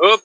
Up.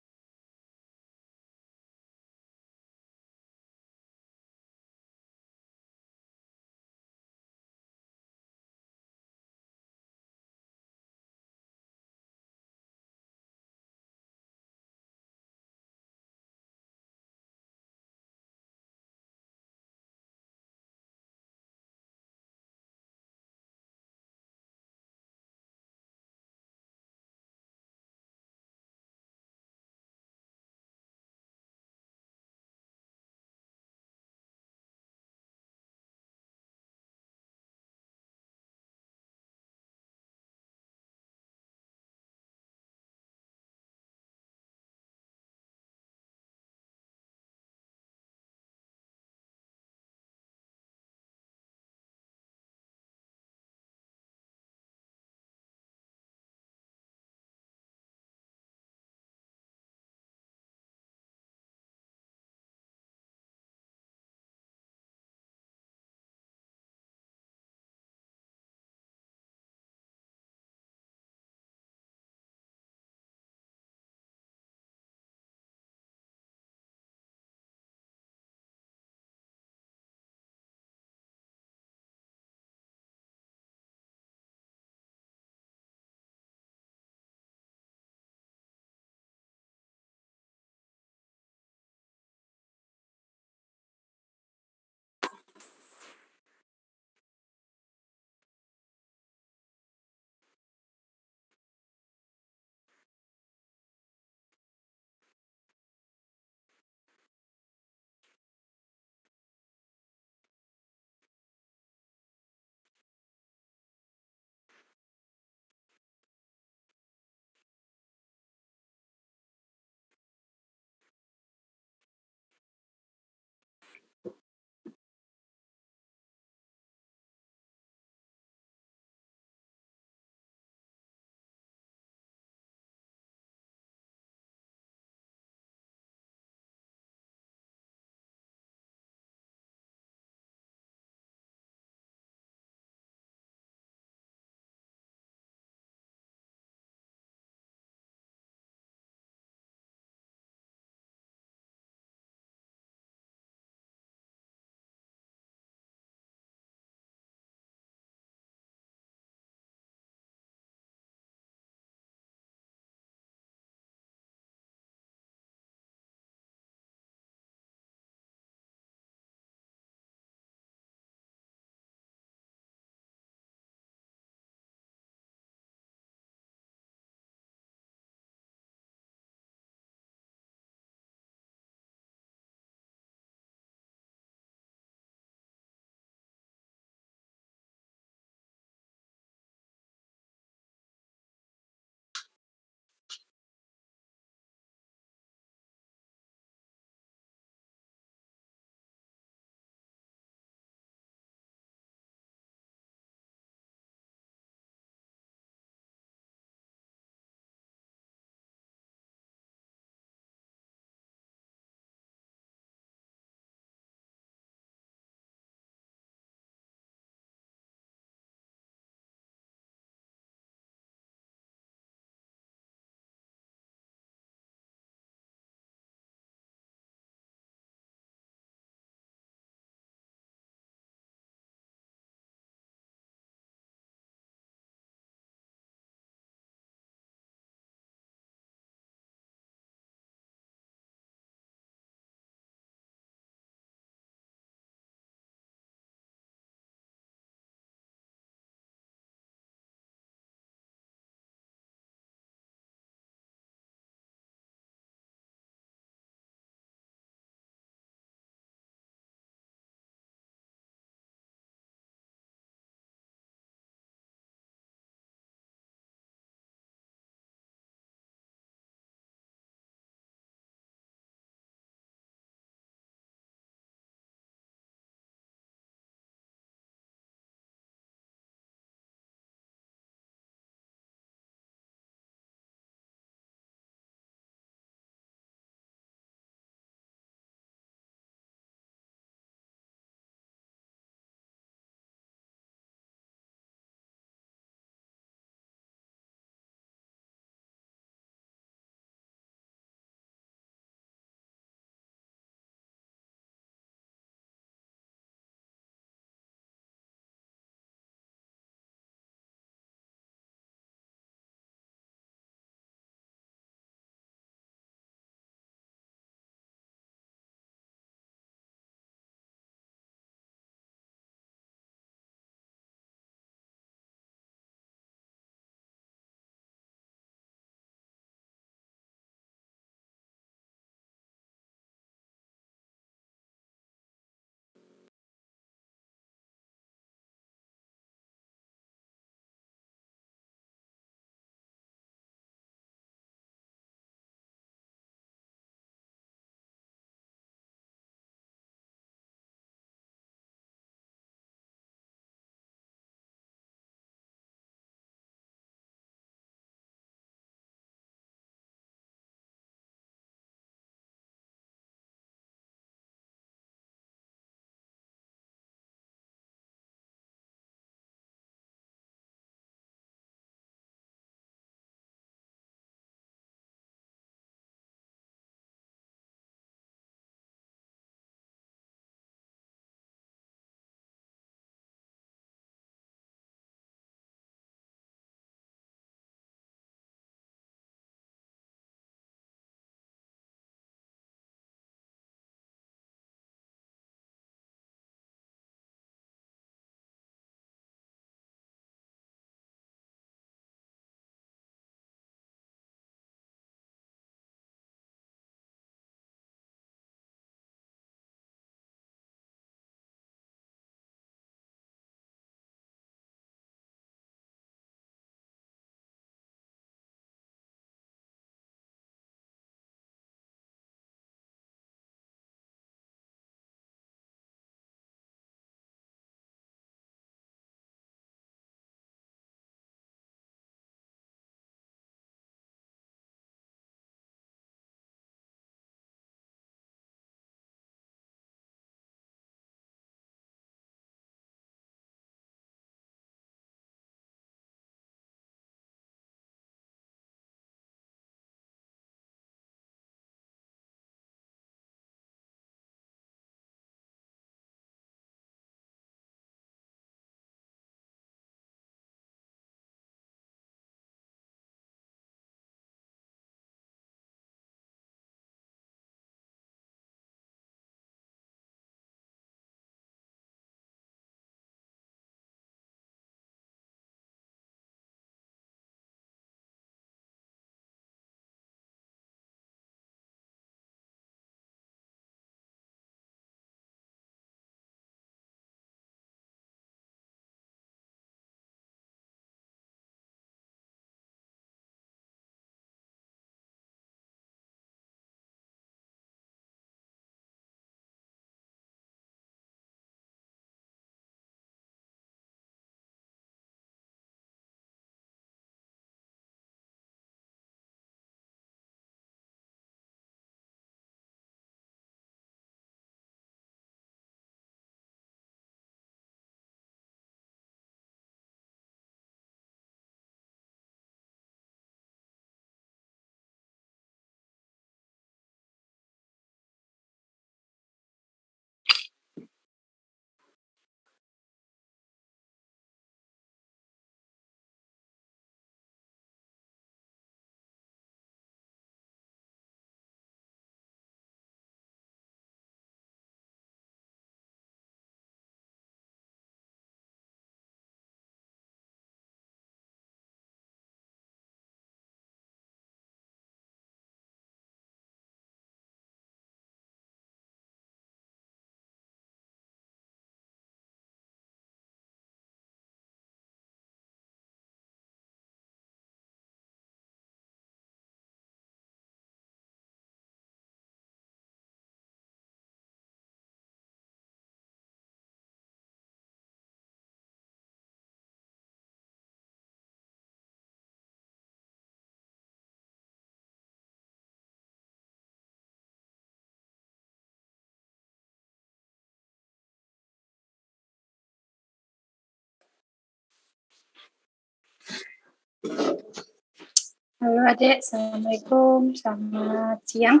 Halo adik, Assalamualaikum, selamat siang,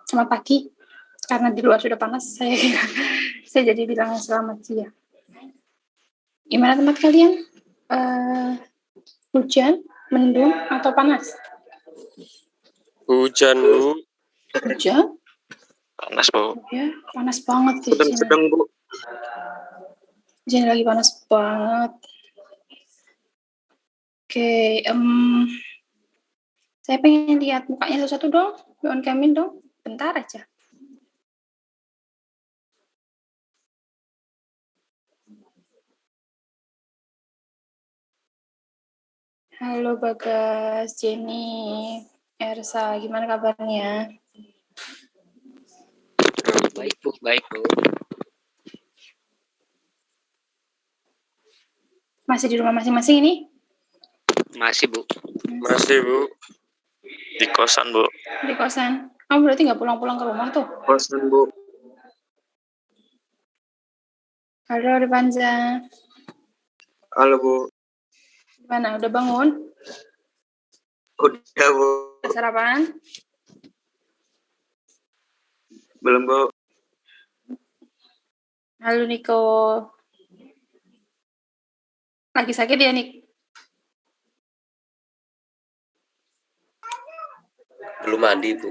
selamat pagi. Karena di luar sudah panas, saya jadi bilang selamat siang. Gimana tempat kalian? Hujan, mendung, atau panas? Hujan, Bu. Hujan? Panas, Bu. Ya, panas banget di sini. Sedang, Bu. Di sini lagi panas banget. Oke, saya pengen lihat mukanya satu-satu dong, on camin dong, bentar aja. Halo Bagas, Jenny, Ersa, gimana kabarnya? Baik, Bu. Baik, Bu. Masih di rumah masing-masing ini? Masih, Bu. Masih, Bu. Di kosan, Bu. Di kosan. Kamu berarti nggak pulang-pulang ke rumah tuh? Kosan, Bu. Halo Ripanza. Halo, Bu. Gimana, udah bangun? Udah, Bu. Sarapan? Belum, Bu. Halo Niko. Lagi sakit ya, Nik? Belum mandi, Bu.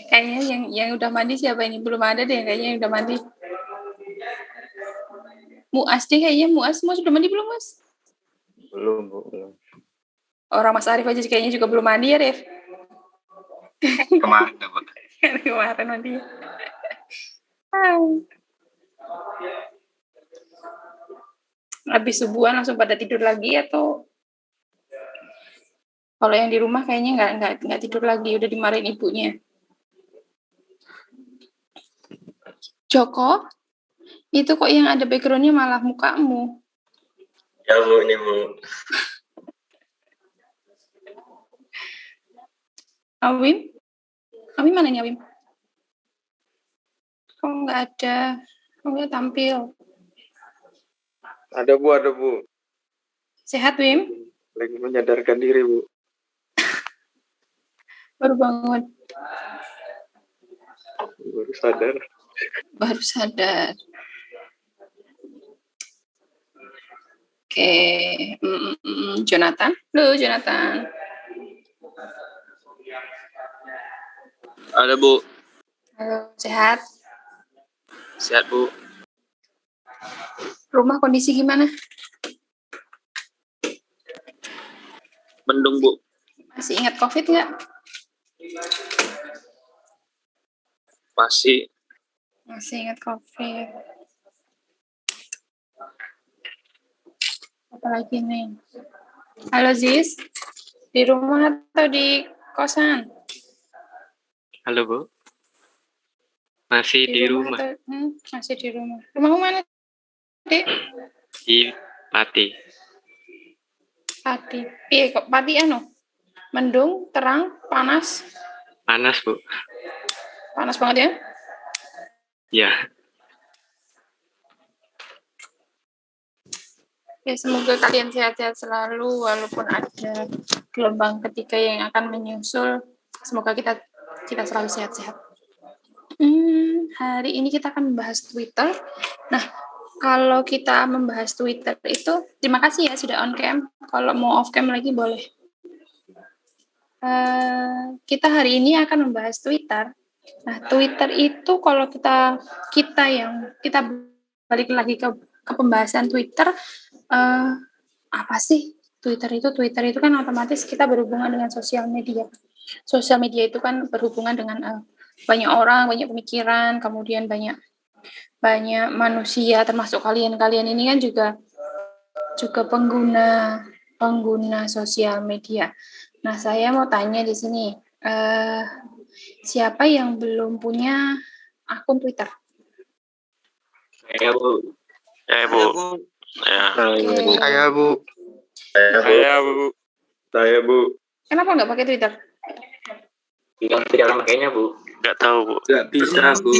Kayaknya yang udah mandi siapa ini? Belum ada deh kayaknya yang udah mandi. Muas deh kayaknya. Muas sudah mandi belum, Mas? Belum, Bu. Belum. Orang Mas Arif aja kayaknya juga belum mandi ya, Rif? Kemarin, Bu. Kemarin mandi. Habis subuhan langsung pada tidur lagi atau kalau yang di rumah kayaknya nggak tidur lagi, udah dimarahin ibunya. Joko, itu kok yang ada background-nya malah mukamu. Ya, Bu, ini, Bu. Awim? Awim mana nih, Awim? Kok nggak ada? Kok nggak tampil? Ada, Bu. Ada, Bu. Sehat, Wim? Lagi menyadarkan diri, Bu. Baru bangun. Baru sadar. Baru sadar. Oke. Jonathan? Halo, Jonathan. Ada, Bu. Halo, sehat? Sehat, Bu. Rumah kondisi gimana? Mendung, Bu. Masih ingat COVID nggak? Masih. Masih ingat COVID. Apalagi nih? Halo, Ziz. Di rumah atau di kosan? Halo, Bu. Masih di rumah. Atau, masih di rumah. Rumahmu mana, Dek? Di Pati. Pati. Iya, kok Pati mendung, terang, panas. Panas, Bu. Panas banget ya? Ya. Ya, semoga kalian sehat-sehat selalu walaupun ada gelombang ketiga yang akan menyusul. Semoga kita selalu sehat-sehat. Hari ini kita akan membahas Twitter. Nah, kalau kita membahas Twitter itu, terima kasih ya sudah on cam. Kalau mau off cam lagi boleh. Kita hari ini akan membahas Twitter. Nah, Twitter itu kalau kita balik lagi ke pembahasan Twitter, apa sih Twitter itu? Twitter itu kan otomatis kita berhubungan dengan sosial media. Sosial media itu kan berhubungan dengan banyak orang, banyak pemikiran, kemudian banyak manusia, termasuk kalian ini kan juga pengguna sosial media. Nah, saya mau tanya di sini, siapa yang belum punya akun Twitter? Saya, Bu. Saya, Bu. Ya. Saya, Bu. Saya, Bu. Saya, Bu. Kenapa nggak pakai Twitter? Tidak makanya, Bu. Nggak tahu, Bu. Nggak bisa, Bu.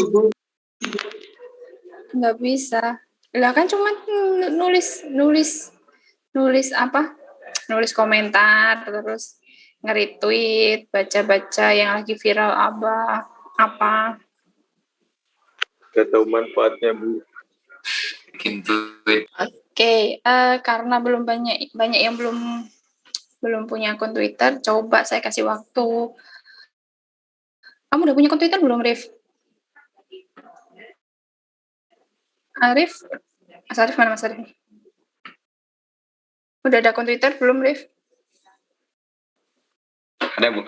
Nggak bisa. Lah kan cuma nulis nulis apa? Nulis komentar, terus nge-retweet, baca-baca yang lagi viral apa. Gak tahu manfaatnya, Bu. Bikin tweet. Oke, karena belum banyak yang belum punya akun Twitter, coba saya kasih waktu. Kamu udah punya akun Twitter belum, Rif? Arif? Mas Arif mana Mas Arif? Udah ada akun Twitter belum, Rif? Ada, Bu.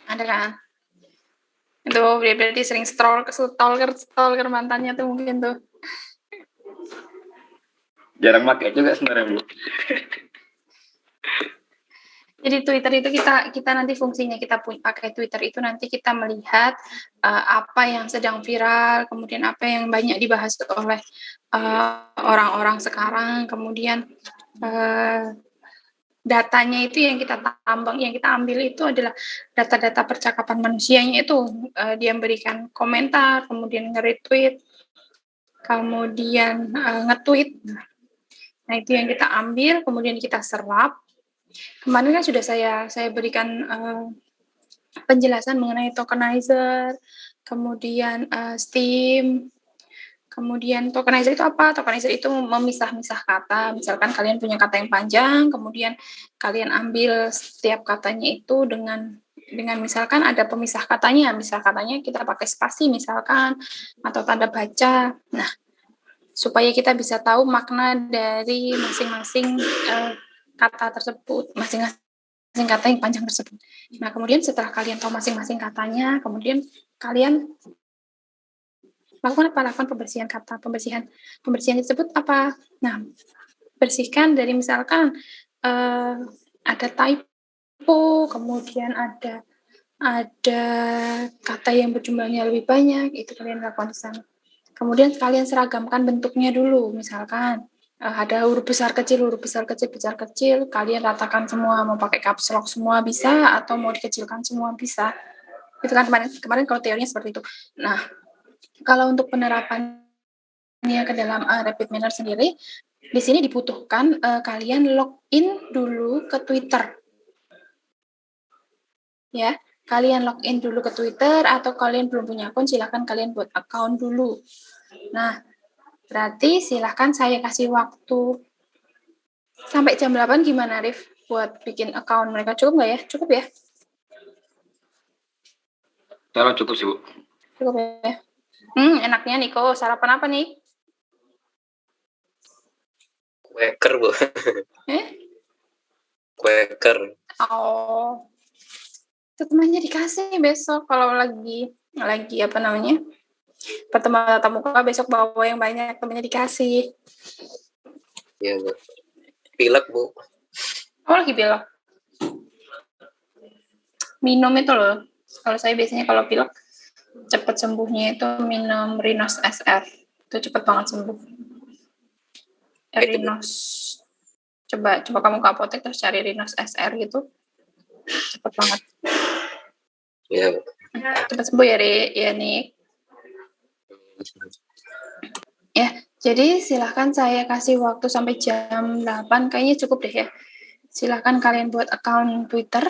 Ada kan? Itu berarti sering stalker mantannya tuh mungkin tuh. Jarang pakai juga sebenarnya, Bu. Jadi Twitter itu kita nanti fungsinya kita pakai Twitter itu nanti kita melihat apa yang sedang viral, kemudian apa yang banyak dibahas oleh orang-orang sekarang, kemudian datanya itu yang kita ambil itu adalah data-data percakapan manusianya itu, dia memberikan komentar, kemudian nge-retweet, kemudian nge-tweet. Nah, itu yang kita ambil, kemudian kita serap. Kemarin kan sudah saya berikan penjelasan mengenai tokenizer, kemudian Steam. Kemudian tokenizer itu apa? Tokenizer itu memisah-misah kata. Misalkan kalian punya kata yang panjang, kemudian kalian ambil setiap katanya itu dengan misalkan ada pemisah katanya. Misal katanya kita pakai spasi misalkan, atau tanda baca. Nah, supaya kita bisa tahu makna dari masing-masing kata tersebut, masing-masing kata yang panjang tersebut. Nah, kemudian setelah kalian tahu masing-masing katanya, kemudian kalian lakukan pembersihan kata, pembersihan tersebut apa? Nah, bersihkan dari misalkan ada typo, kemudian ada kata yang berjumlahnya lebih banyak, itu kalian lakukan di sana. Kemudian kalian seragamkan bentuknya dulu, misalkan ada huruf besar kecil, kalian ratakan semua, mau pakai caps lock semua bisa, atau mau dikecilkan semua bisa. Itu kan kemarin kalau teorinya seperti itu. Nah, kalau untuk penerapannya ke dalam Rapid Manner sendiri, di sini dibutuhkan kalian login dulu ke Twitter. Ya, kalian login dulu ke Twitter, atau kalian belum punya akun, silakan kalian buat account dulu. Nah, berarti silakan saya kasih waktu sampai jam 8 gimana, Rif? Buat bikin account mereka. Cukup nggak ya? Cukup ya? Kalau cukup sih, Bu. Cukup ya? Enaknya Niko, sarapan apa nih? Quaker, Bu. Quaker. Oh. Itu temannya dikasih besok kalau lagi apa namanya? Pertemuan tatap muka besok bawa yang banyak, temannya dikasih. Iya, Bu. Pilek, Bu. Oh, lagi pilek. Minum itu loh. Kalau saya biasanya kalau pilek cepat sembuhnya itu minum Rinos SR. Itu cepat banget sembuh. Rinos. Coba kamu ke apotek terus cari Rinos SR gitu. Cepat banget. Iya. Cepat sembuh ya, Nick. Ya, jadi silahkan saya kasih waktu sampai jam 8, kayaknya cukup deh ya. Silahkan kalian buat account Twitter,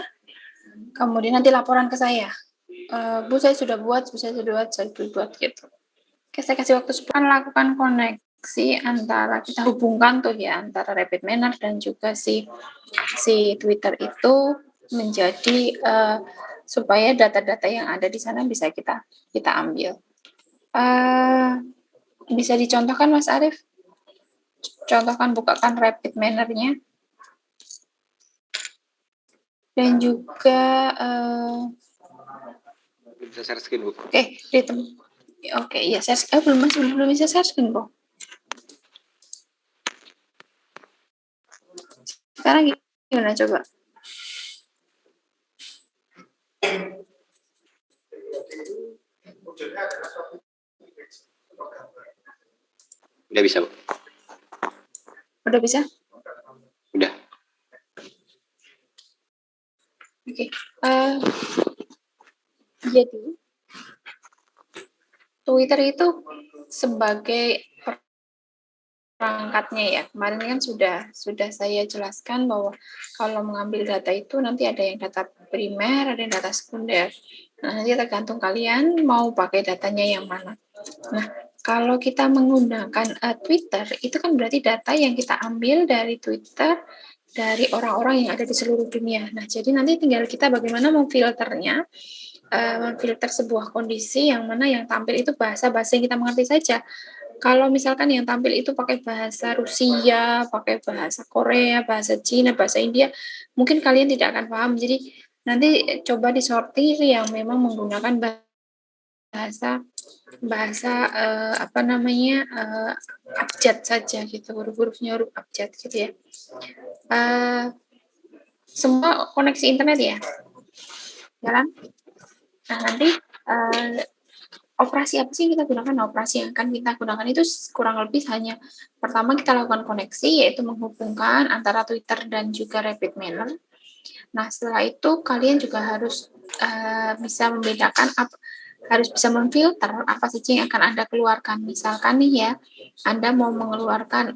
kemudian nanti laporan ke saya. Bu, saya sudah buat gitu. Oke, saya kasih waktu 10, lakukan koneksi antara, kita hubungkan tuh ya, antara Rapid Manner dan juga si Twitter itu menjadi supaya data-data yang ada di sana bisa kita ambil. Bisa dicontohkan Mas Arif? Contohkan, bukakan Rapid Manner-nya. Dan juga bisa share screen, Bu. Oke, ya share belum bisa share screen, Bu. Sekarang gimana coba? Udah bisa, Bu. Udah bisa? Udah. Oke. Jadi Twitter itu sebagai perangkatnya ya. Kemarin kan sudah saya jelaskan bahwa kalau mengambil data itu nanti ada yang data primer, ada yang data sekunder. Nah, nanti tergantung kalian mau pakai datanya yang mana. Nah, kalau kita menggunakan Twitter, itu kan berarti data yang kita ambil dari Twitter dari orang-orang yang ada di seluruh dunia. Nah, jadi nanti tinggal kita bagaimana memfilternya, memfilter sebuah kondisi yang mana yang tampil itu bahasa-bahasa yang kita mengerti saja. Kalau misalkan yang tampil itu pakai bahasa Rusia, pakai bahasa Korea, bahasa Cina, bahasa India, mungkin kalian tidak akan paham. Jadi nanti coba disortir yang memang menggunakan bahasa abjad saja gitu, huruf-hurufnya huruf abjad gitu ya. Semua koneksi internet ya, jalan. Nah nanti operasi apa sih yang kita gunakan? Nah, operasi yang akan kita gunakan itu kurang lebih hanya pertama kita lakukan koneksi, yaitu menghubungkan antara Twitter dan juga RapidMiner. Nah, setelah itu kalian juga harus bisa membedakan, harus bisa memfilter apa saja yang akan Anda keluarkan. Misalkan nih ya, Anda mau mengeluarkan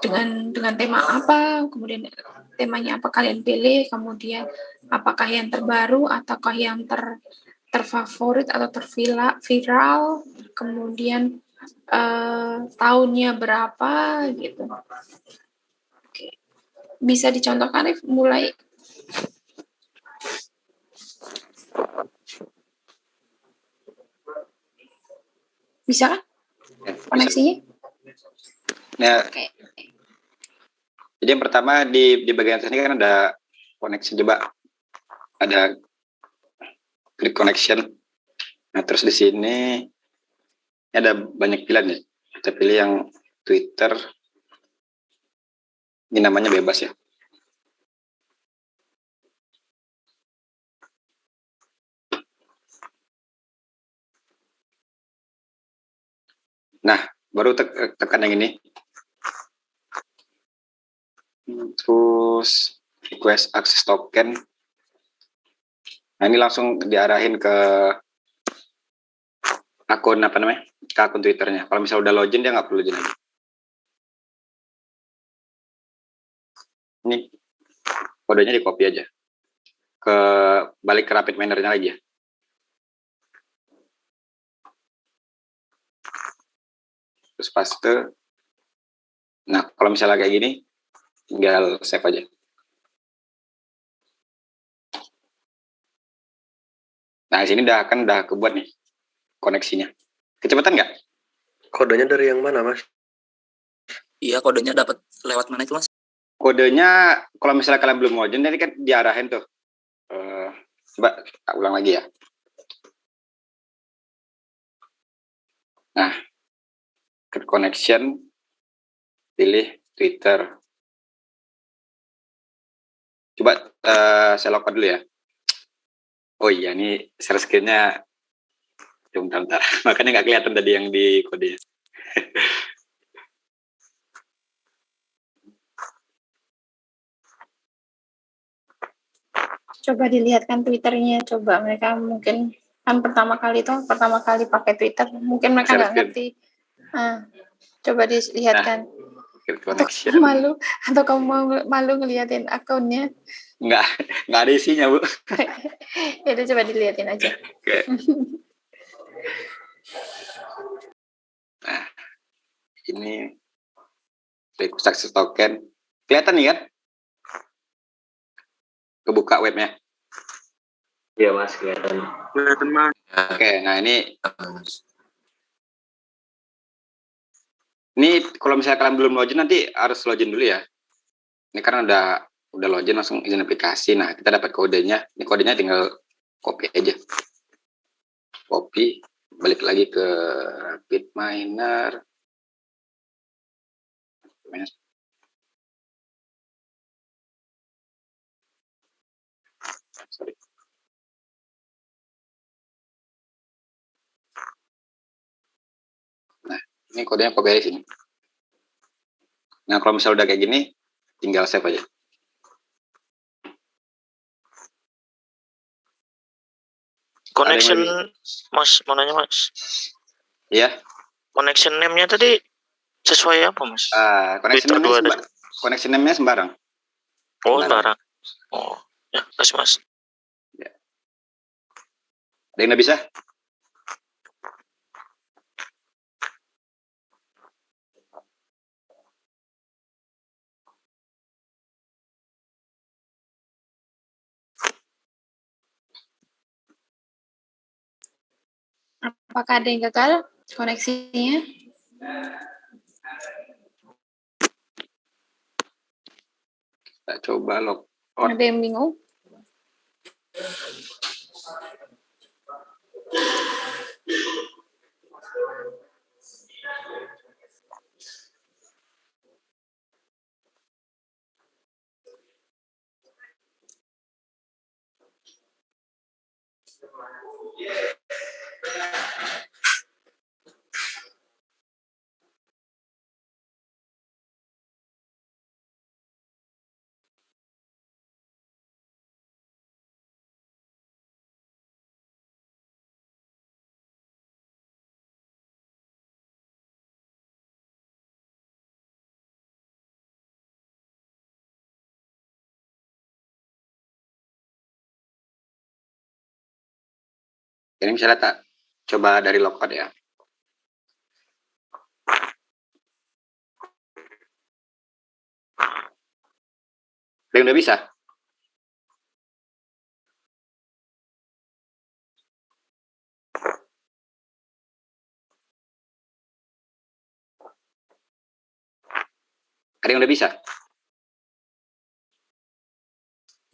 dengan tema apa, kemudian temanya apa kalian pilih, kemudian apakah yang terbaru ataukah yang terfavorit atau terviral, kemudian tahunnya berapa gitu. Oke. Bisa dicontohkan Rif, mulai bisa kan koneksinya? Nah, okay. Jadi yang pertama di bagian atas ini kan ada koneksi, coba ada klik connection. Nah, terus di sini ada banyak pilihan ya. Kita pilih yang Twitter. Ini namanya bebas ya. Nah, baru tekan yang ini. Terus request access token. Nah, ini langsung diarahin ke akun ke akun Twitternya. Kalau misalnya udah login, dia nggak perlu login lagi. Ini kodenya di copy aja. Balik ke RapidMiner-nya lagi ya. Terus paste. Nah, kalau misalnya kayak gini, tinggal save aja. Nah, sini udah kebuat nih koneksinya. Kecepatan nggak? Kodenya dari yang mana, Mas? Iya, kodenya dapat lewat mana itu, Mas? Kodenya, kalau misalnya kalian belum login, nanti kan diarahin tuh. Coba ulang lagi ya. Nah, ke connection, pilih Twitter. Coba saya login dulu ya. Oh iya, ini share screen-nya. Bentar. Makanya nggak kelihatan tadi yang di kodenya. Coba dilihatkan Twitternya, coba mereka mungkin kan pertama kali pakai Twitter, mungkin mereka nggak ngerti. Coba dilihatkan. Atau malu, atau kamu malu ngeliatin akunnya? Nggak ada isinya, Bu. Ya udah, coba dilihatin aja. Okay. Nah, ini request access token. Kelihatan nih kan? Kebuka webnya. Iya, Mas, kelihatan. Kelihatan, Mas. Oke, nah ini kalau misalnya kalian belum login, nanti harus login dulu ya. Ini karena udah login, langsung izin aplikasi. Nah, kita dapat kodenya. Ini kodenya tinggal copy aja. Copy, balik lagi ke RapidMiner. Sorry. Nah, ini kodenya copy aja sini. Nah, kalau misalnya udah kayak gini, tinggal save aja. Connection, Mas, mau nanya, Mas. Iya. Connection name-nya tadi sesuai apa, Mas? Connection name-nya sembarang. Oh, sembarang. Oh, ya, kasih Mas. Ya. Ada yang nggak bisa? Apakah ada yang gagal koneksinya? Kita coba log out. Ada yang bingung? Ini misalnya tak coba dari logout ya. Ada yang udah bisa? Ada yang udah bisa?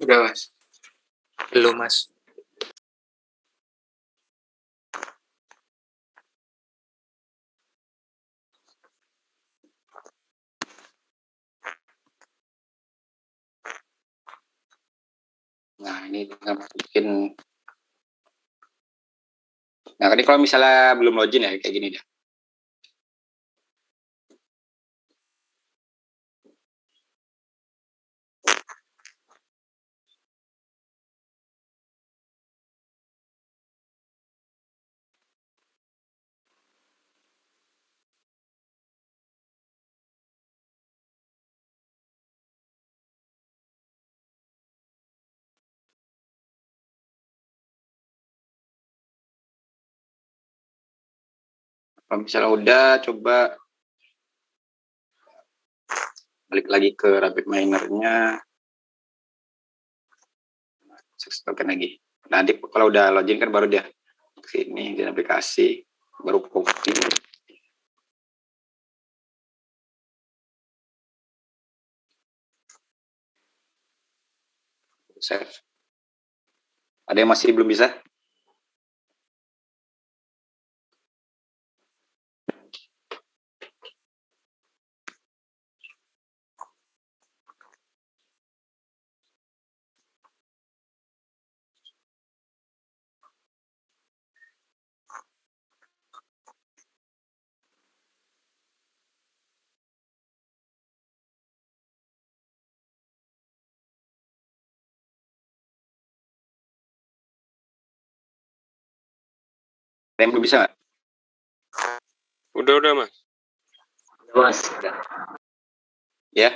Udah, Mas. Belum, Mas. Nah, ini tinggal masukin. Nah, ini kalau misalnya belum login ya, kayak gini deh. Kalau misalnya udah, coba balik lagi ke Rapid Miner-nya. Sukses token lagi. Nanti kalau udah login kan baru dia ke sini di aplikasi, baru copy. Save. Ada yang masih belum bisa? Ada yang belum bisa nggak? Udah, Mas. Mas. Ya.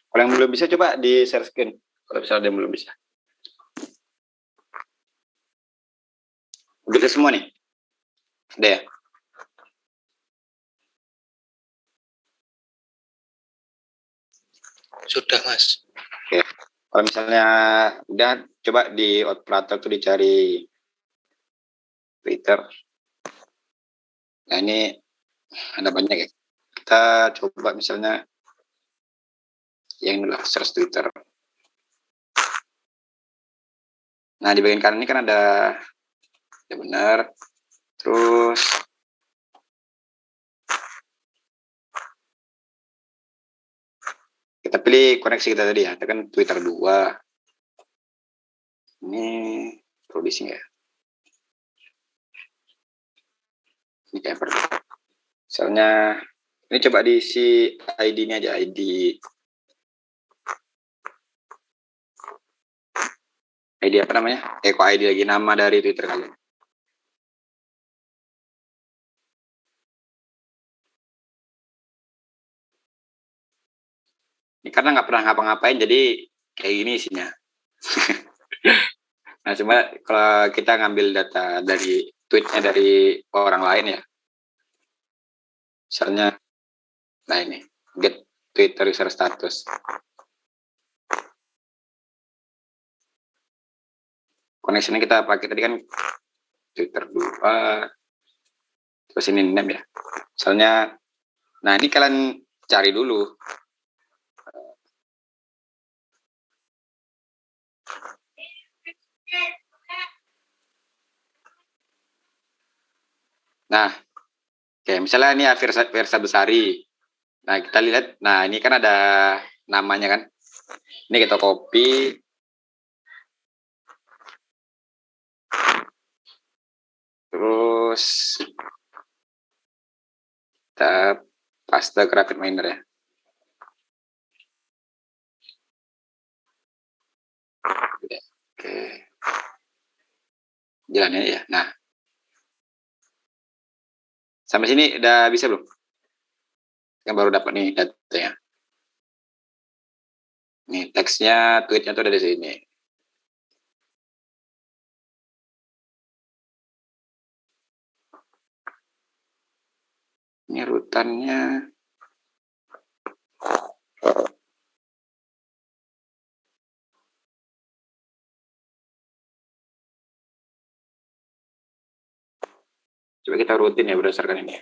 Kalau yang belum bisa coba di share screen. Kalau misalnya ada yang belum bisa. Udah bisa semua nih? Udah ya? Sudah, Mas. Oke. Kalau misalnya udah, coba di operator tuh dicari Twitter. Nah, ini ada banyak ya. Kita coba misalnya yang inilah search Twitter. Nah, di bagian kanan ini kan ada ya benar. Terus kita pilih koneksi kita tadi ya. Kita kan Twitter 2. Ini producing ya. Ini cover. Misalnya ini coba diisi ID-nya aja, ID apa namanya? Eko ID lagi, nama dari Twitter kalian. karena nggak pernah ngapa-ngapain, jadi kayak gini isinya. Nah, cuma kalau kita ngambil data dari tweetnya dari orang lain ya, misalnya, nah ini, get Twitter user status. Connectionnya kita pakai tadi kan Twitter 2, terus ini name ya. Misalnya, nah ini kalian cari dulu. Nah, kayak misalnya ini Versa Besari. Nah, kita lihat, nah ini kan ada namanya kan. Ini kita copy. Terus kita paste ke RapidMiner ya. Oke. Jalannya ya. Nah. Sampai sini udah bisa belum? Yang baru dapat nih datanya. Nih teksnya, tweetnya tuh ada di sini. Ini rutannya. Coba kita rutin ya berdasarkan ini.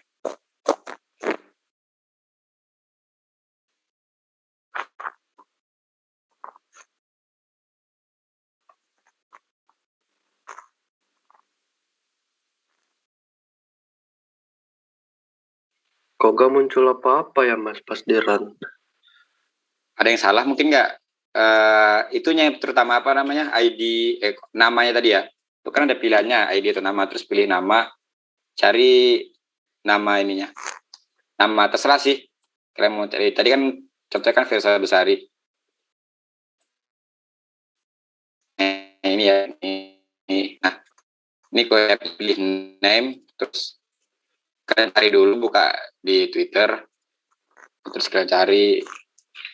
Kok gak muncul apa-apa ya Mas pas di run? Ada yang salah mungkin nggak? Itunya terutama apa namanya? ID, namanya tadi ya. Itu kan ada pilihannya ID atau nama, terus pilih nama, cari nama ininya. Nama terserah sih. Kalian mau cari. Tadi kan contohnya kan Versa Besari. Ini ya. Ini. Nah, ini kalian pilih name, terus kalian cari dulu, buka di Twitter, terus kalian cari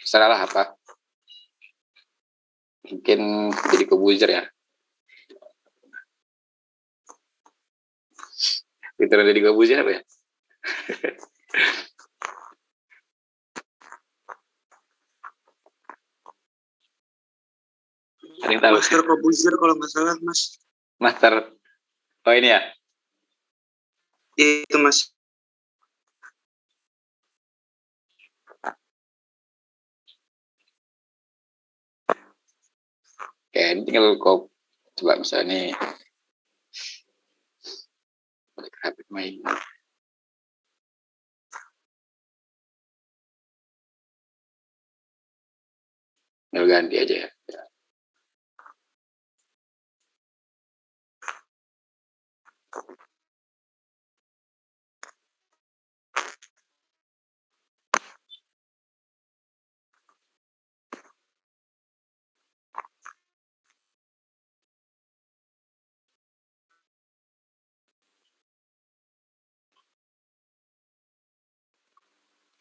terserah lah apa. Mungkin jadi Corbuzier ya. Twitter jadi Corbuzier apa ya? Ada yang tahu? Master Corbuzier kalau nggak salah Mas. Master. Oh ini ya? Itu Mas. Oke, ini tinggal kau coba misalnya nih. Balik RapidMiner. Tinggal ganti aja ya.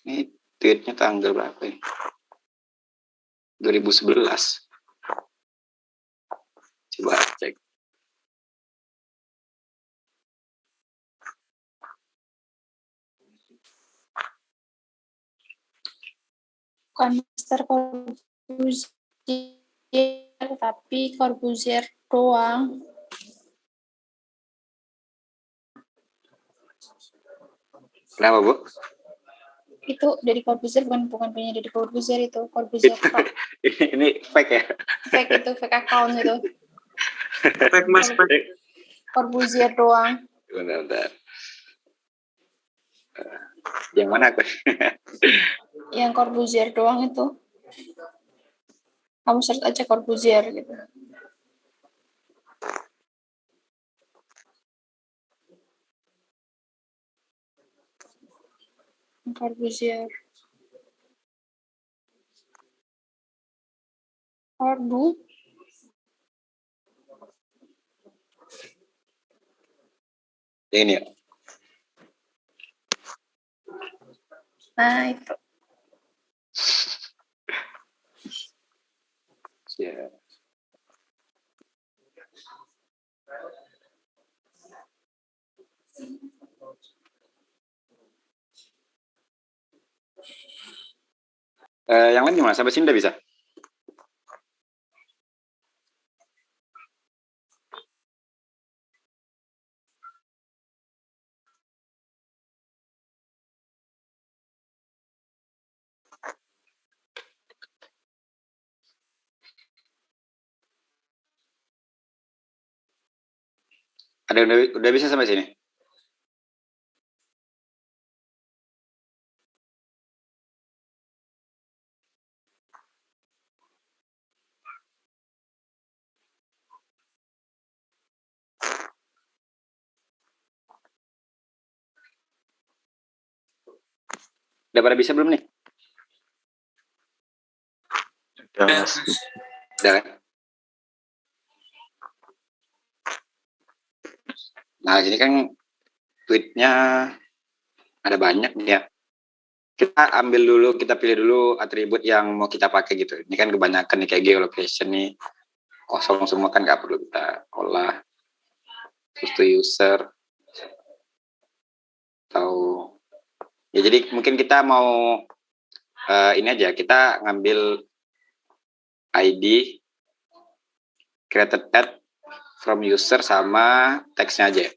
Ini tweetnya tanggal berapa ini? 2011. Coba cek. Bukan Master Corbuzier, tapi Corbuzier doang. Kenapa, Bu? Itu dari Corbuzier, bukan punya dari Corbuzier itu. Corbuzier ini fake ya? Fake itu, fake account itu. Fake Mas, fake. Corbuzier doang. Bentar. Yang mana aku? Yang Corbuzier doang itu. Kamu search aja Corbuzier gitu. Corbuzier. Corbu. Yang ini ya? Nah, itu. Ya. Yang lain gimana? Sampai sini udah bisa? Ada yang udah bisa sampai sini? Udah pada bisa belum nih? Udah. Udah kan? Nah, ini kan tweetnya ada banyak nih ya. Kita ambil dulu, kita pilih dulu atribut yang mau kita pakai gitu. Ini kan kebanyakan nih kayak geolocation nih. Kosong semua kan nggak perlu kita olah. Terus to user. Atau ya jadi mungkin kita mau ini aja, kita ngambil ID created at from user sama teksnya aja.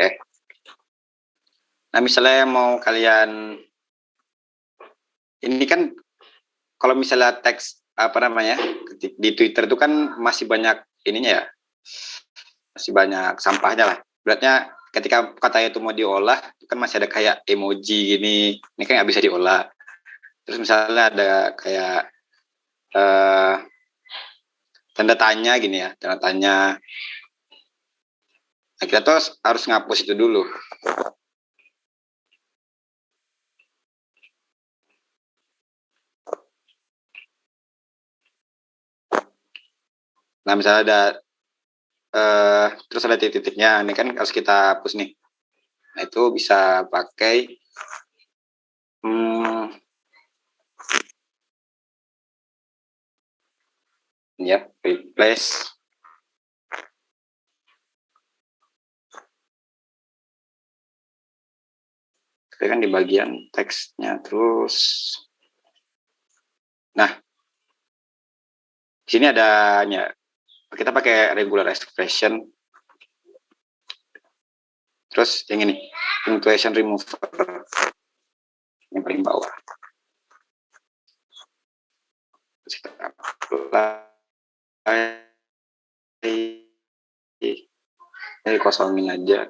Oke. Nah, misalnya mau kalian ini kan kalau misalnya teks apa namanya di Twitter itu kan masih banyak ininya ya, masih banyak sampahnya lah. Beratnya ketika katanya itu mau diolah, itu kan masih ada kayak emoji gini, ini kan nggak bisa diolah. Terus misalnya ada kayak tanda tanya gini ya, tanda tanya. Nah, kita tuh harus ngapus itu dulu. Nah, misalnya ada terus ada titik-titiknya, ini kan harus kita hapus nih. Nah, itu bisa pakai ya, replace. Itu kan di bagian teksnya terus. Nah, di sini adanya kita pakai regular expression. Terus yang ini, punctuation remover yang paling bawah. Terus kita apply. Ini kosongin aja.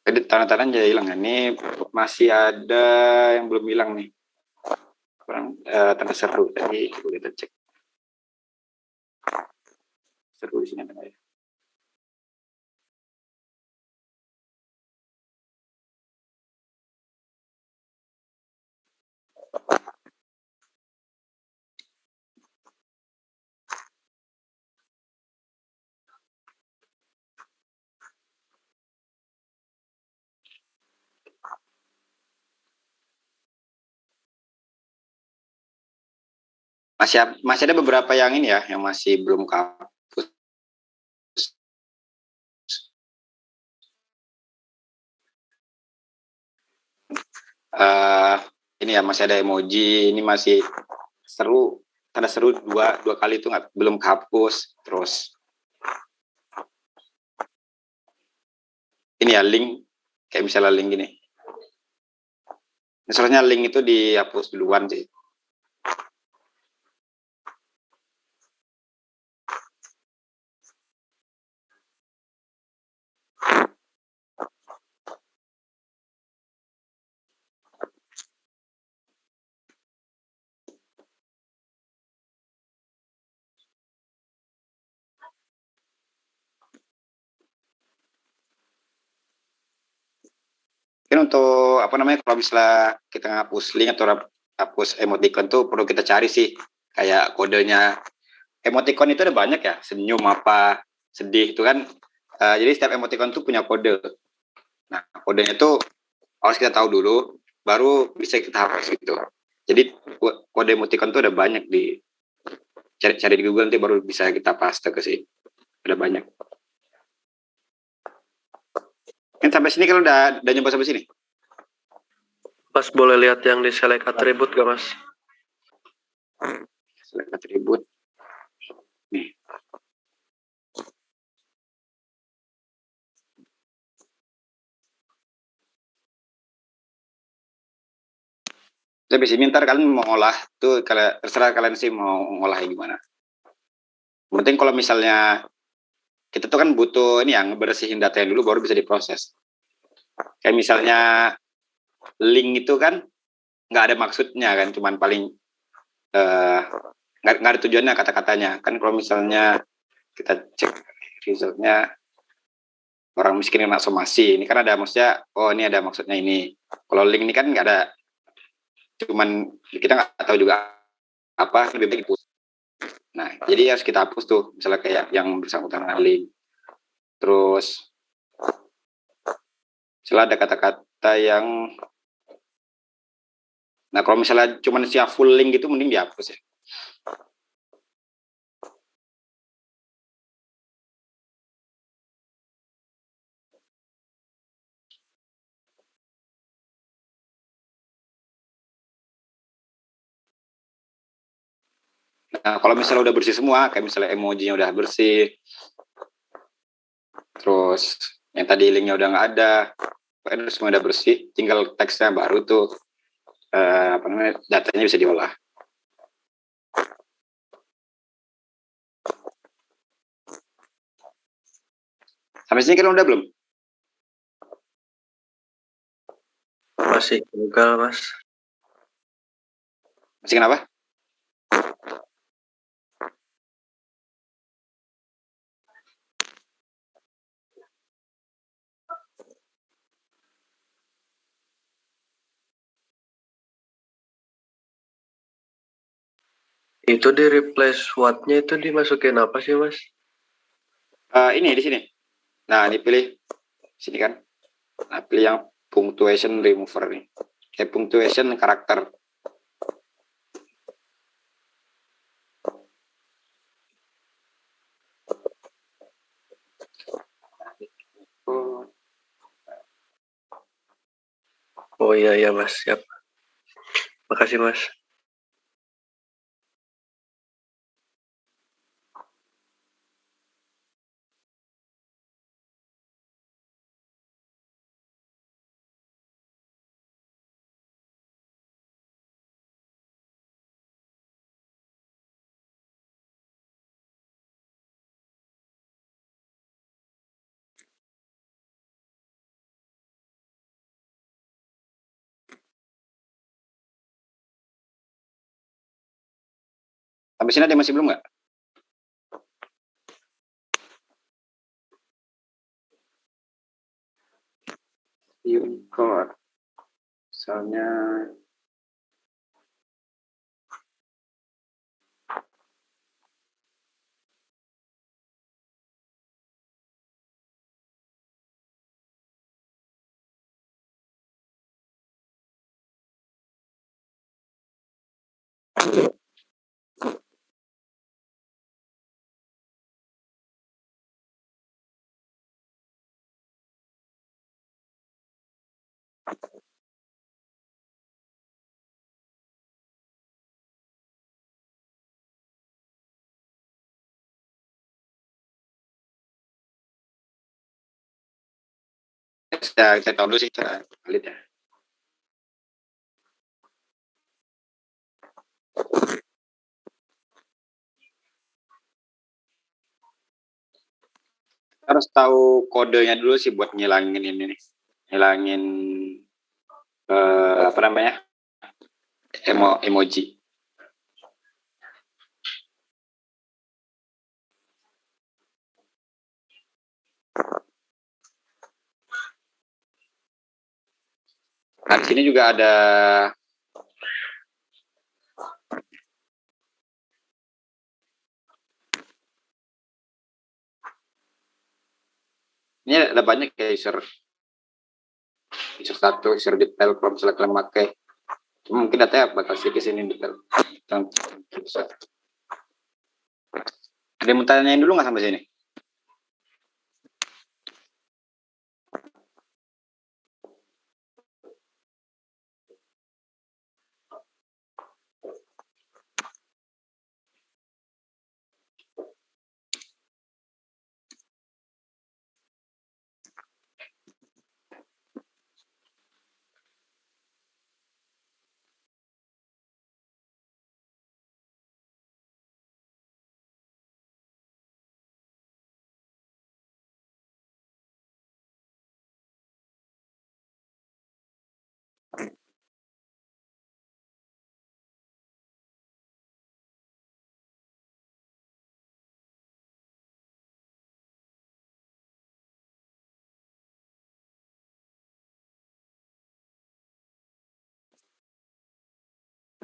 Jadi tanda-tanda jadi hilang. Ini masih ada yang belum hilang nih. Tanda seru tadi kita cek. Seru di sini ada nggak ya? Masih ada beberapa yang ini ya, yang masih belum kapus. Ini ya masih ada emoji, ini masih seru, tanda seru dua kali itu belum kehapus. Terus ini ya link, kayak misalnya link gini. Misalnya link itu dihapus duluan sih. Mungkin untuk apa namanya, kalau misalnya kita ngapus link atau hapus emoticon tuh perlu kita cari sih kayak kodenya. Emoticon itu ada banyak ya, senyum apa, sedih itu kan. Jadi setiap emoticon tuh punya kode. Nah, kodenya tuh harus kita tahu dulu, baru bisa kita hapus gitu. Jadi kode emoticon tuh ada banyak, di cari di Google nanti baru bisa kita paste ke sini. Ada banyak. Kan sampai sini kalau udah nyoba sampai sini. Mas boleh lihat yang di select atribut gak Mas? Select atribut. Nih. Tapi sih ntar kalian mau ngolah tuh, terserah kalian sih mau ngolahnya gimana. Penting kalau misalnya kita tuh kan butuh ini yang bersihin datanya dulu baru bisa diproses. Kayak misalnya link itu kan nggak ada maksudnya kan, cuman paling nggak ada tujuannya kata-katanya kan. Kalau misalnya kita cek resultnya orang miskin kena somasi, ini kan ada maksudnya, oh ini ada maksudnya ini. Kalau link ini kan nggak ada, cuman kita nggak tahu juga apa, lebih baik dihapus. Nah jadi harus kita hapus tuh, misalnya kayak yang bersangkutan dengan link. Terus misalnya ada kata-kata yang, nah kalau misalnya cuman siap full link gitu mending dihapus ya. Nah, kalau misalnya udah bersih semua, kayak misalnya emojinya udah bersih, terus yang tadi linknya udah nggak ada, pokoknya semua udah bersih, tinggal teksnya baru tuh, apa namanya, datanya bisa diolah. Sampai sini kan udah belum? Masih gagal Mas. Masih kenapa? Itu di replace what-nya itu dimasukin apa sih Mas? Ini di sini. Nah, dipilih sini kan. Nah, pilih yang punctuation remover nih. Punctuation karakter. Oh iya Mas, siap. Makasih Mas. Sampai sini ada yang masih belum nggak? Unicode. Misalnya Ya, saya tahu dulu sih cara valid ya. Harus tahu kodenya dulu sih buat ngilangin ini nih. Ngilangin apa namanya? Emoji. Nah, di sini juga ada ini ada banyak ya user 1, user detail kalau misalnya kalian pakai. Cuma mungkin datanya bakal sedikit sini detail. Ada yang mau tanyain dulu nggak sampai sini?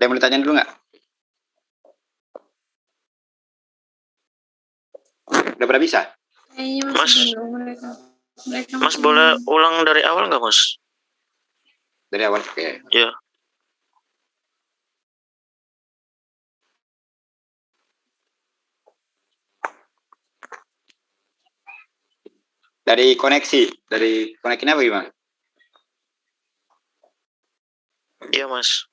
Ada yang mau ditanyain dulu nggak? Udah pada bisa? Mas, Mas boleh ulang dari awal nggak, Mas? Dari awal, oke. Ya. Dari koneksinya apa gimana? Iya, Mas.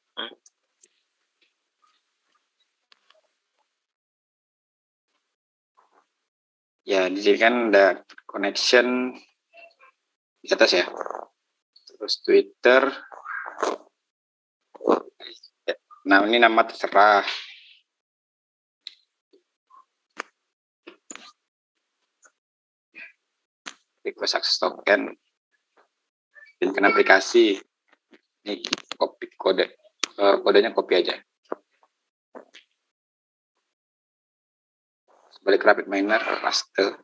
Ya, di sini kan ada connection di atas ya. Terus Twitter. Nah, ini nama terserah. Request access token. Bikin aplikasi. Ini copy kode. Kodenya copy aja. Balik Rapid Miner, paste.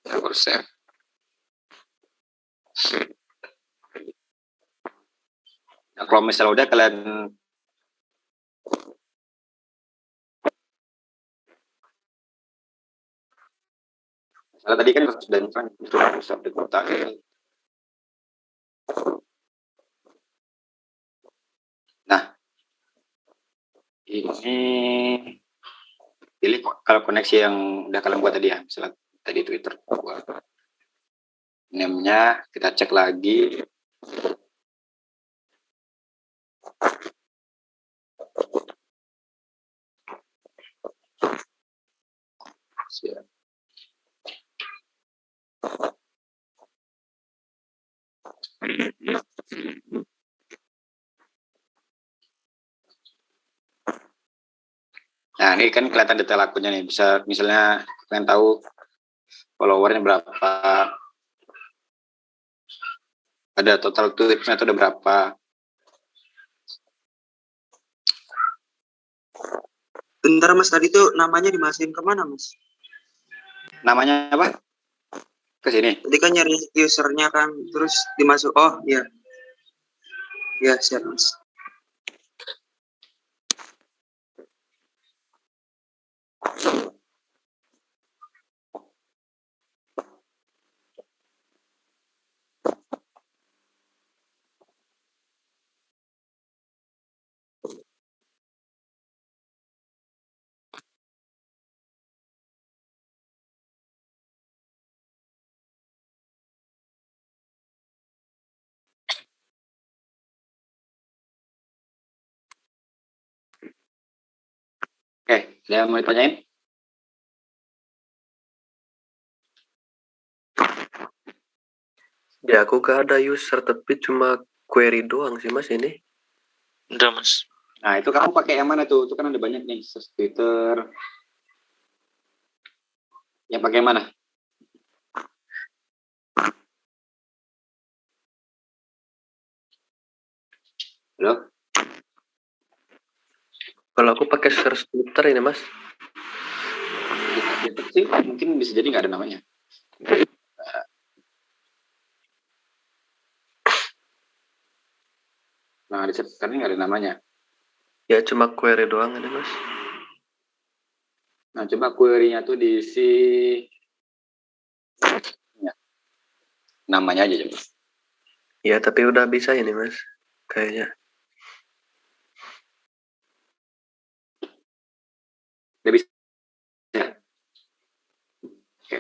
Baru save. Nah, kalau misalnya udah kalian tadi kan sudah update kota. Nah, ini pilih kalau koneksi yang udah kalian buat tadi ya, misalnya tadi Twitter buat name-nya, kita cek lagi. Siap. Nah, ini kan kelihatan detail akunnya nih. Bisa misalnya kalian tahu followernya berapa, ada total tweetsnya itu ada berapa. Bentar Mas, tadi tuh namanya dimasukin kemana Mas? Namanya apa? Ke sini. Tadi kan nyari usernya kan, terus dimasuk. Oh iya, ya siap Mas. Oke, ada yang mau ditanyain? Ya, aku gak ada user, tapi cuma query doang sih, Mas, ini. Udah, Mas. Nah, itu kamu pakai yang mana tuh? Itu kan ada banyak nih, search Twitter. Yang pakai yang mana? Halo? Kalau aku pakai search Twitter ini, Mas. Twitter sih mungkin bisa jadi nggak ada namanya. Nah, di Twitter ini nggak ada namanya. Ya, cuma query doang ini, Mas. Nah, coba query-nya tuh diisi ya, namanya aja coba. Ya, tapi udah bisa ini, Mas. Kayaknya. Udah bisa. Oke.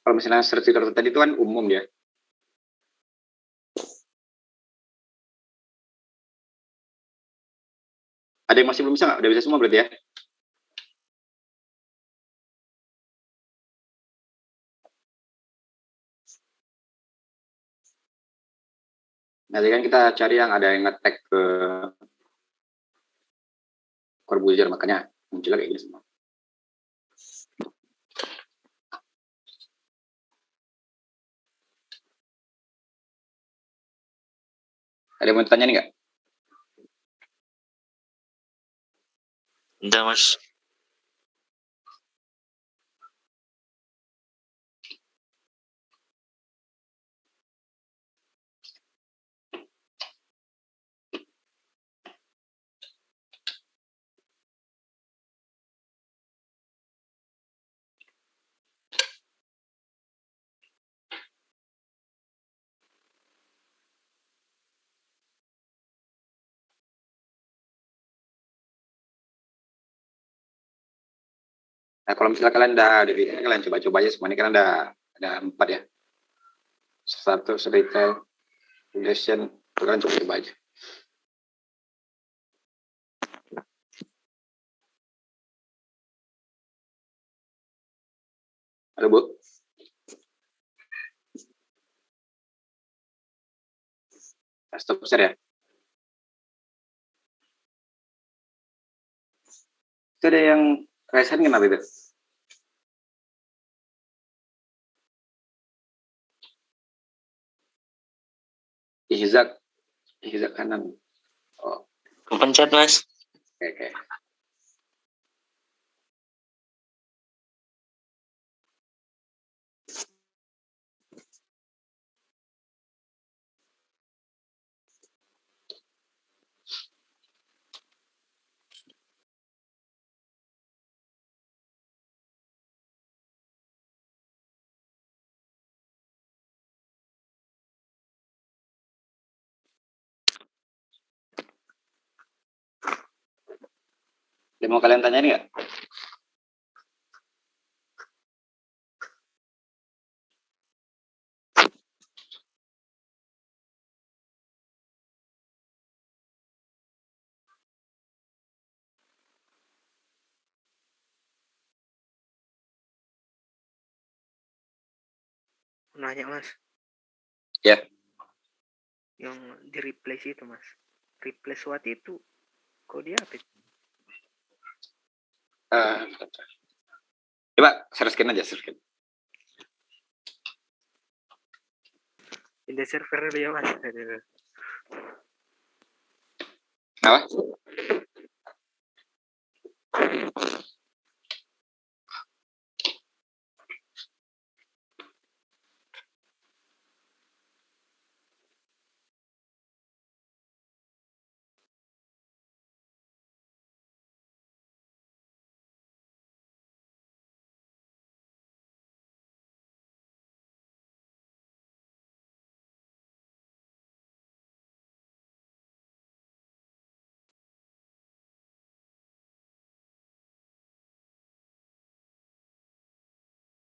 Kalau misalnya search Twitter tadi itu kan umum dia. Ada yang masih belum bisa nggak? Udah bisa semua berarti ya? Nanti kan kita cari yang ada yang nge-tag ke Corbuzier, makanya munculnya kayak gini semua. Ada yang mau tanya nih nggak? Udah, Mas. Nah, kalau misalnya kalian udah bisa, kalian coba-coba aja semua ini kan ada 4 ya. Satu retail, foundation, kalian coba-coba aja. Halo Bu. Stop share ya. Itu ada yang resign kenapa itu? Ihzak kanan. Oh, Kepencet, Mas. oke. Ada mau kalian tanyain nggak? Nanya Mas, Ya. yang di replace itu Mas, replace what itu kok dia apa? Coba share screen aja, share screen. In the server dulu ya Mas. Apa?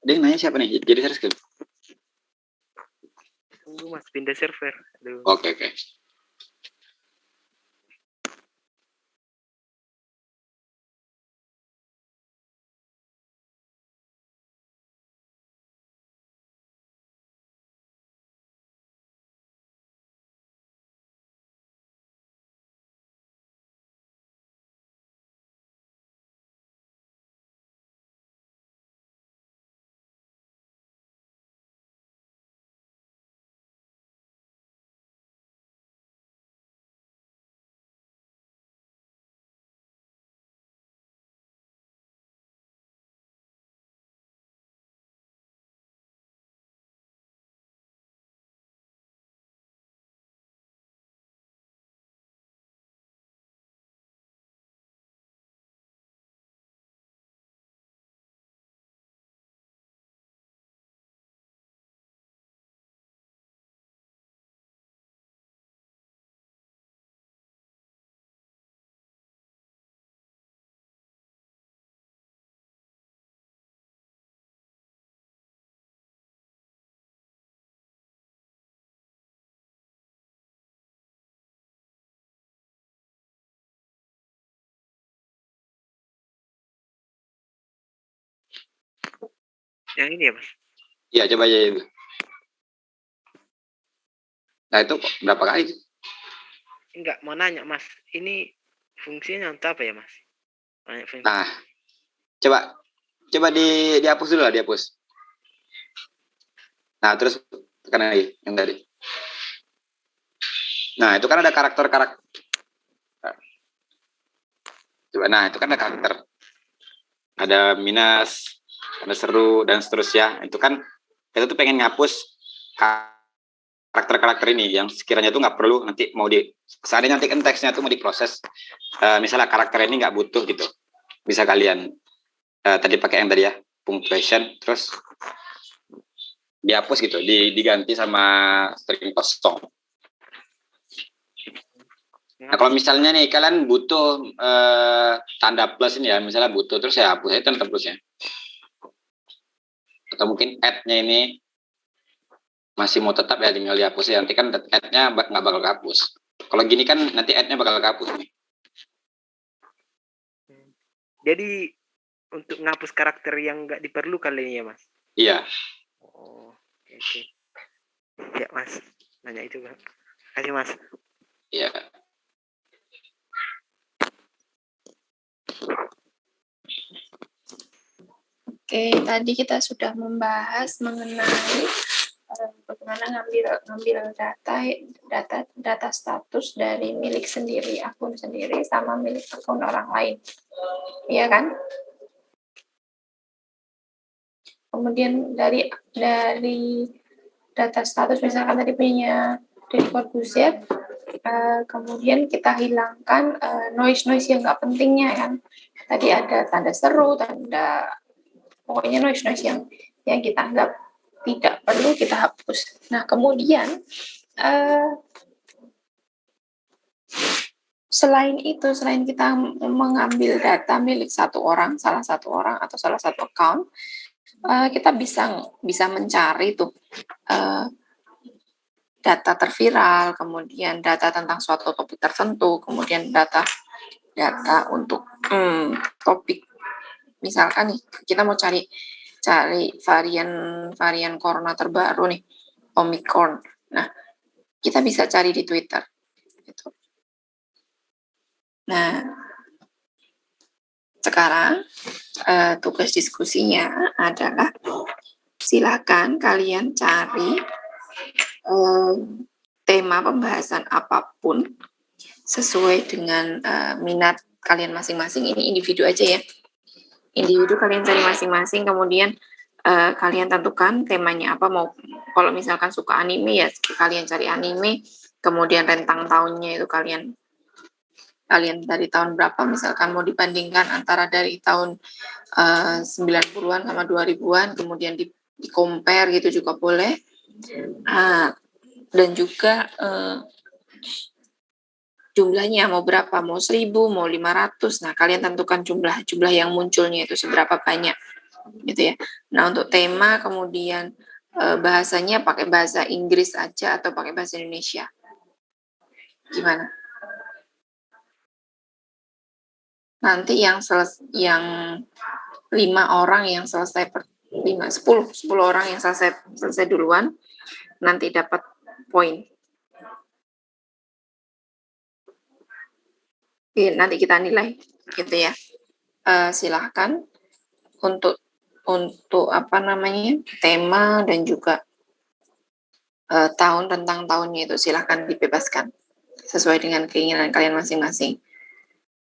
Dia yang nanya siapa nih? Jadi share screen. Tunggu Mas, pindah server. Aduh. Oke. Yang ini ya Mas? Iya, coba aja itu. Nah, itu berapa kali? Enggak, mau nanya Mas. Ini fungsinya untuk apa ya Mas? Nah, coba dihapus dulu lah, dihapus. Nah, terus tekan lagi yang tadi. Nah, itu kan ada karakter. Coba, nah itu kan ada karakter. Ada minus, ada seru, dan seterusnya. Itu kan kita tuh pengen ngapus karakter-karakter ini yang sekiranya tuh nggak perlu nanti mau seandainya nanti kan teksnya tuh mau diproses. Misalnya karakter ini nggak butuh gitu. Bisa kalian tadi pakai yang tadi ya, punctuation, terus dihapus gitu, diganti sama string kosong. Nah, kalau misalnya nih kalian butuh tanda plus ini ya, misalnya butuh, terus ya hapus aja tanda plusnya. Atau mungkin add-nya ini masih mau tetap ya, tinggal dihapus ya. Nanti kan add-nya nggak bakal kehapus. Kalau gini kan nanti add-nya bakal kehapus nih. Jadi untuk ngapus karakter yang nggak diperlukan ini ya Mas? Iya. Oh, oke. Ya Mas, nanya itu Mas. Kasih Mas. Iya. Oke, tadi kita sudah membahas mengenai bagaimana ngambil data status dari milik sendiri, akun sendiri sama milik akun orang lain. Iya kan? Kemudian dari data status misalkan tadi punya dari Corbusier, kemudian kita hilangkan noise yang nggak pentingnya kan. Tadi ada tanda seru, pokoknya noise yang kita anggap tidak perlu kita hapus. Nah, kemudian selain kita mengambil data milik salah satu orang atau salah satu account, kita bisa mencari tuh data terviral, kemudian data tentang suatu topik tertentu, kemudian data untuk topik. Misalkan nih kita mau cari varian corona terbaru nih, Omicron. Nah, kita bisa cari di Twitter gitu. Nah, sekarang tugas diskusinya adalah silakan kalian cari tema pembahasan apapun sesuai dengan minat kalian masing-masing. Ini individu aja ya. Individu kalian cari masing-masing, kemudian kalian tentukan temanya apa. Mau kalau misalkan suka anime ya kalian cari anime, kemudian rentang tahunnya itu kalian dari tahun berapa, misalkan mau dibandingkan antara dari tahun 90-an sama 2000-an, kemudian di-compare gitu juga boleh. Dan juga jumlahnya mau berapa, mau 1000, mau 500. Nah, kalian tentukan jumlah yang munculnya itu seberapa banyak. gitu ya. Nah, untuk tema kemudian bahasanya pakai bahasa Inggris aja atau pakai bahasa Indonesia? Gimana? Nanti yang 5 orang yang selesai 10 orang yang selesai duluan nanti dapat poin. Oke, nanti kita nilai gitu ya. Silahkan untuk tema dan juga tahun, tentang tahunnya itu silahkan dibebaskan sesuai dengan keinginan kalian masing-masing.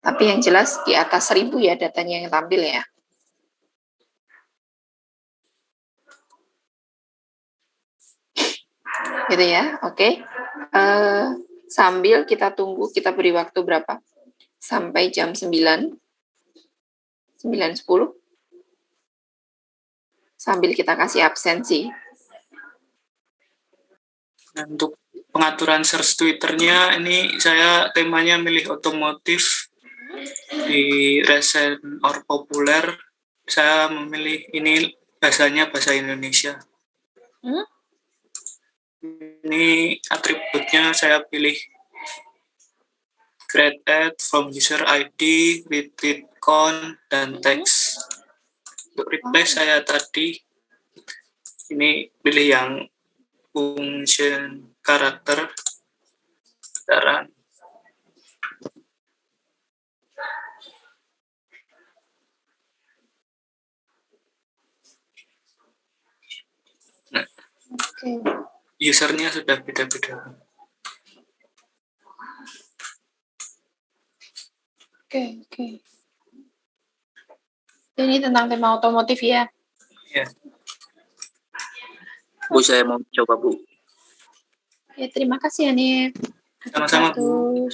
Tapi yang jelas di atas 1000 ya datanya yang tampil ya. Gitu ya, oke. Sambil kita tunggu, kita beri waktu berapa? Sampai jam 9, 9.10. Sambil kita kasih absensi. Dan untuk pengaturan search Twitternya, ini saya temanya milih otomotif di recent or populer. Saya memilih ini bahasanya bahasa Indonesia. Ini atributnya saya pilih create ad from user ID, retweet count, dan text. Untuk reply saya tadi ini pilih yang function karakter kendaraan. Nah, usernya sudah beda-beda. Oke. Ini tentang tema otomotif ya? Ya. Bu, saya mau coba, Bu. Ya, terima kasih Hanif. Sama-sama, Bu.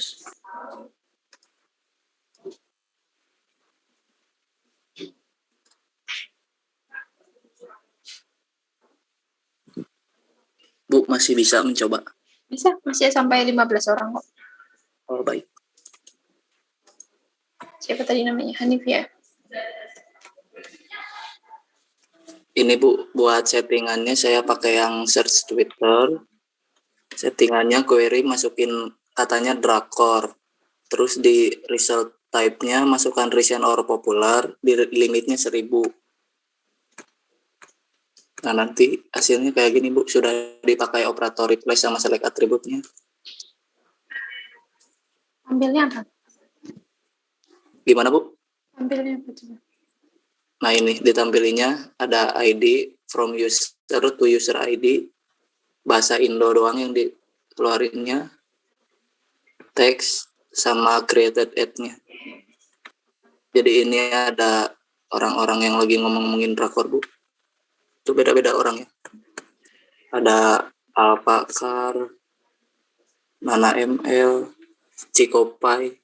Bu, masih bisa mencoba? Bisa, masih sampai 15 orang kok. Oh, baik. Siapa tadi namanya? Hanif ya? Ini Bu, buat settingannya saya pakai yang search Twitter. Settingannya query masukin katanya drakor. Terus di result type-nya masukkan recent or popular, di limitnya 1000. Nah, nanti hasilnya kayak gini, Bu. Sudah dipakai operator replace sama select atributnya. Ambilnya apa? Gimana, Bu? Ambilnya apa coba? Nah, ini ditampilinnya ada ID from user to user ID. Bahasa Indo doang yang dikeluarinnya. Text sama created ad-nya. Jadi ini ada orang-orang yang lagi ngomongin drakor, Bu. Itu beda-beda orang ya. Ada Alpakar, Nana ML, Cikopai,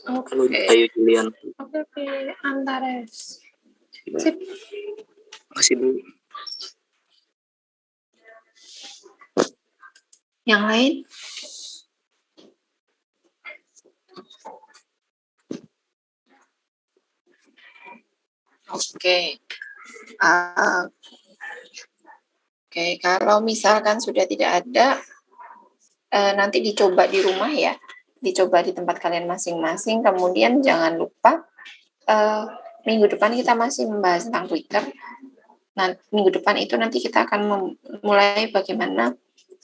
lalu Ayu Julian. Oke, Antares. Sip. Makasih, Bu. Yang lain? Oke. Oke, kalau misalkan sudah tidak ada, nanti dicoba di rumah ya, dicoba di tempat kalian masing-masing. Kemudian jangan lupa minggu depan kita masih membahas tentang Twitter. Nah, minggu depan itu nanti kita akan mulai bagaimana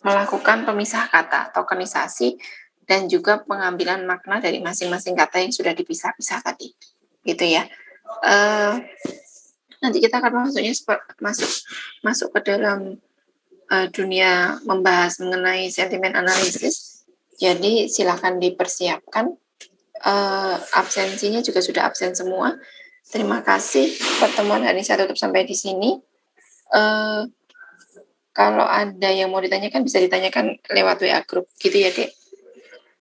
melakukan pemisah kata, tokenisasi, dan juga pengambilan makna dari masing-masing kata yang sudah dipisah-pisah tadi, gitu ya. Nanti kita akan masuk ke dalam dunia membahas mengenai sentimen analisis. Jadi silakan dipersiapkan. Absensinya juga sudah absen semua. Terima kasih. Pertemuan hari ini saya tutup sampai di sini. Kalau ada yang mau ditanyakan bisa ditanyakan lewat WA group, gitu ya Dek.